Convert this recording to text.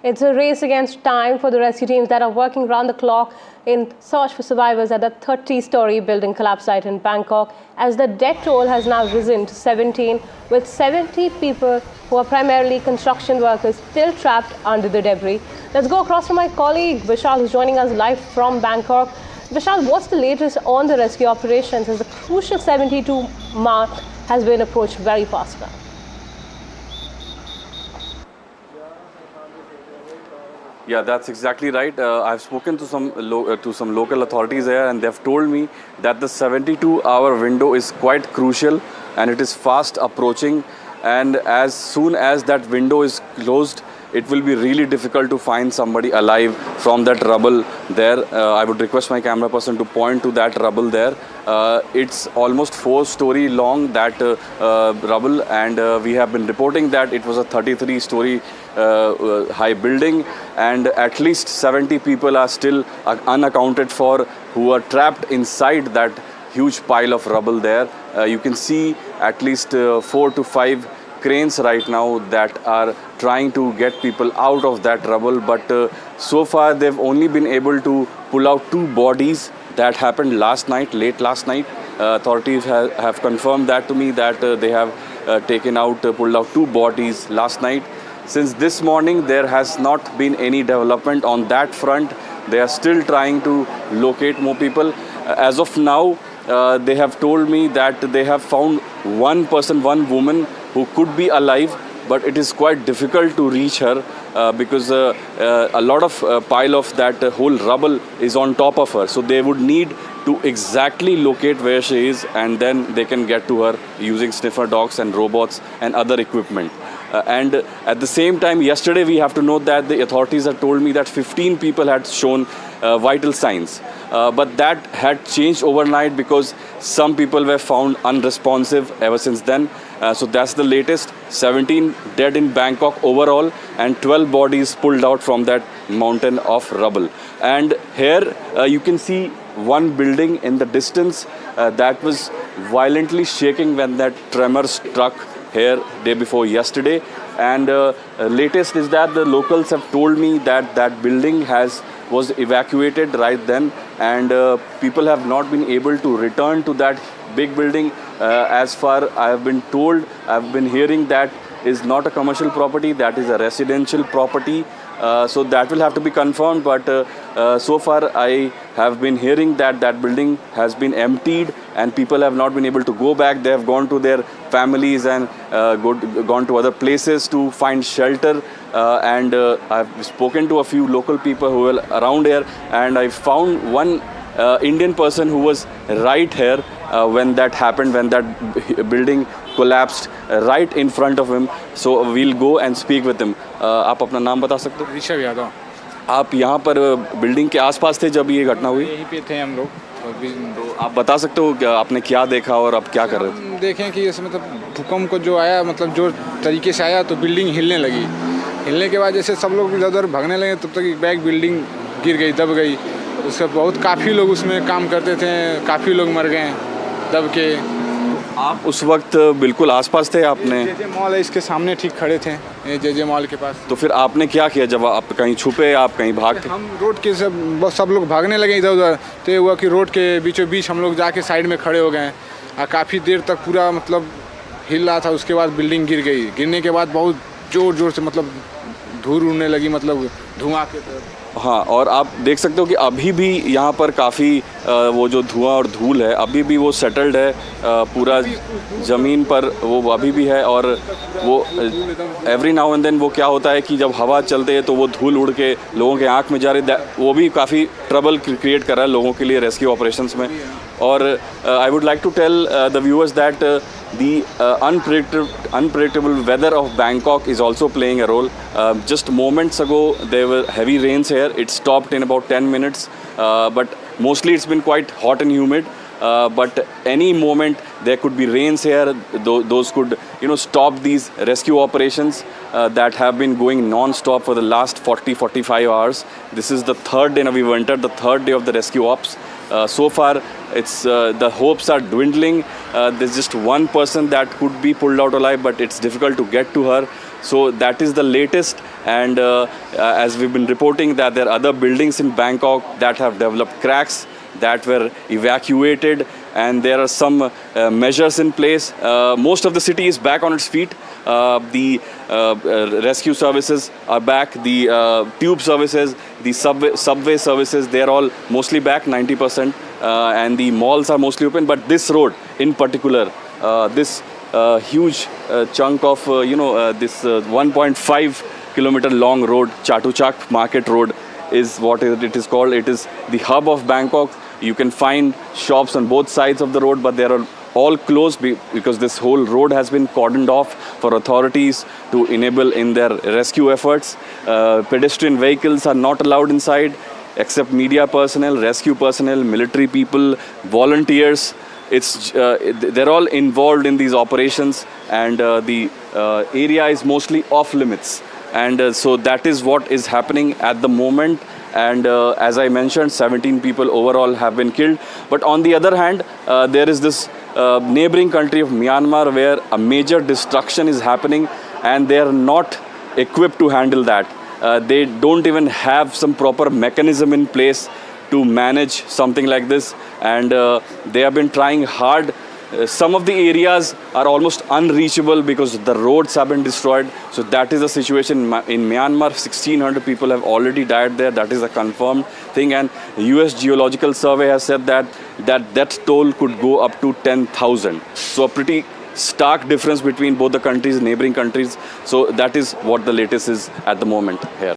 It's a race against time for the rescue teams that are working round the clock in search for survivors at the 30-story building collapse site in Bangkok, as the death toll has now risen to 17, with 70 people who are primarily construction workers still trapped under the debris. Let's go across to my colleague Vishal, who's joining us live from Bangkok. Vishal, what's the latest on the rescue operations as the crucial 72 mark has been approached very fast now? Yeah, that's exactly right. I've spoken to some local authorities there, and they've told me that the 72-hour window is quite crucial and it is fast approaching. And as soon as that window is closed, it will be really difficult to find somebody alive from that rubble there. I would request my camera person to point to that rubble there. It's almost 4-story long, that rubble, and we have been reporting that it was a 33-story high building, and at least 70 people are still unaccounted for, who are trapped inside that huge pile of rubble there. You can see at least 4 to 5 cranes right now that are trying to get people out of that rubble, but so far they've only been able to pull out 2 bodies. That happened last night, late last night. Authorities have confirmed that to me, that they have pulled out 2 bodies last night. Since this morning, there has not been any development on that front. They are still trying to locate more people. As of now, they have told me that they have found one woman who could be alive, but it is quite difficult to reach her because a lot of pile of that whole rubble is on top of her. So they would need to exactly locate where she is, and then they can get to her using sniffer dogs and robots and other equipment. And at the same time, yesterday we have to note that the authorities have told me that 15 people had shown vital signs. But that had changed overnight because some people were found unresponsive ever since then. So that's the latest. 17 dead in Bangkok overall, and 12 bodies pulled out from that mountain of rubble. And here you can see one building in the distance that was violently shaking when that tremor struck here day before yesterday. And latest is that the locals have told me that that building was evacuated right then, and people have not been able to return to that big building. As far I have been told, I've been hearing that is not a commercial property, that is a residential property. So that will have to be confirmed, but so far I have been hearing that that building has been emptied and people have not been able to go back. They have gone to their families and gone to other places to find shelter. And I've spoken to a few local people who were around here, and I found one Indian person who was right here when that happened, when that building collapsed right in front of him. So we'll go and speak with him. आप अपना नाम बता सकते हो? ऋषभ यादव। आप यहाँ पर building के आसपास थे जब ये घटना हुई? यहीं पे थे हम लोग। तो आप बता सकते हो कि आपने क्या देखा और आप क्या कर रहे थे? देखें कि इसमें मतलब भूकंप को जो आया, मतलब जो तरीके से आया, तो बिल्डिंग हिलने लगी। हिलने के बाद जैसे सब लोग इधर उधर भागने लगे, तब तक बैक बिल्डिंग गिर गई, दब गई। उसके काफ़ी लोग उसमें काम करते थे, काफ़ी लोग मर गए दब के। आप उस वक्त बिल्कुल आसपास थे? आपने जे मॉल है इसके सामने ठीक खड़े थे, जे मॉल के पास। तो फिर आपने क्या किया जब आप कहीं छुपे, आप कहीं भाग? हम रोड के सब लोग भागने लगे इधर उधर, तो ये हुआ कि रोड के बीचों बीच हम लोग जाके साइड में खड़े हो गए और काफ़ी देर तक पूरा मतलब हिल रहा था। उसके बाद बिल्डिंग गिर गई। गिरने के बाद बहुत ज़ोर से मतलब धूल उड़ने लगी, मतलब धुआं के तरह। हाँ, और आप देख सकते हो कि अभी भी यहाँ पर काफ़ी वो जो धुआं और धूल है, अभी भी वो सेटल्ड है पूरा ज़मीन पर, वो अभी भी है। और वो एवरी नाउ एंड देन वो क्या होता है कि जब हवा चलते है तो वो धूल उड़ के लोगों के आँख में जा रही है, वो भी काफ़ी ट्रबल क्रिएट कर रहा है लोगों के लिए रेस्क्यू ऑपरेशंस में। और I would like to tell the viewers that the unpredictable weather of Bangkok is also playing a role. Just moments ago there were heavy rains here. It stopped in about 10 minutes, but mostly it's been quite hot and humid. But any moment there could be rains here. Those could stop these rescue operations that have been going non-stop for the last 40-45 hours. This is the third day. Now we've entered the third day of the rescue ops. So far, it's the hopes are dwindling. There's just one person that could be pulled out alive, but it's difficult to get to her. So that is the latest, and as we've been reporting that there are other buildings in Bangkok that have developed cracks that were evacuated, and there are some measures in place. Most of the city is back on its feet. The rescue services are back, the tube services, the subway services, they're all mostly back, 90%, and the malls are mostly open. But this road in particular, this huge chunk of, this 1.5 kilometer long road, Chatuchak Market Road, is what it is called. It is the hub of Bangkok. You can find shops on both sides of the road, but they are all closed because this whole road has been cordoned off for authorities to enable in their rescue efforts. Pedestrian vehicles are not allowed inside except media personnel, rescue personnel, military people, volunteers. They're all involved in these operations, and the area is mostly off limits. And so that is what is happening at the moment. And as I mentioned, 17 people overall have been killed. But on the other hand, there is this neighboring country of Myanmar where a major destruction is happening, and they are not equipped to handle that. They don't even have some proper mechanism in place to manage something like this, and they have been trying hard. Some of the areas are almost unreachable because the roads have been destroyed. So that is the situation in Myanmar. 1,600 people have already died there. That is a confirmed thing. And US Geological Survey has said that death toll could go up to 10,000. So a pretty stark difference between both the countries, neighboring countries. So that is what the latest is at the moment here.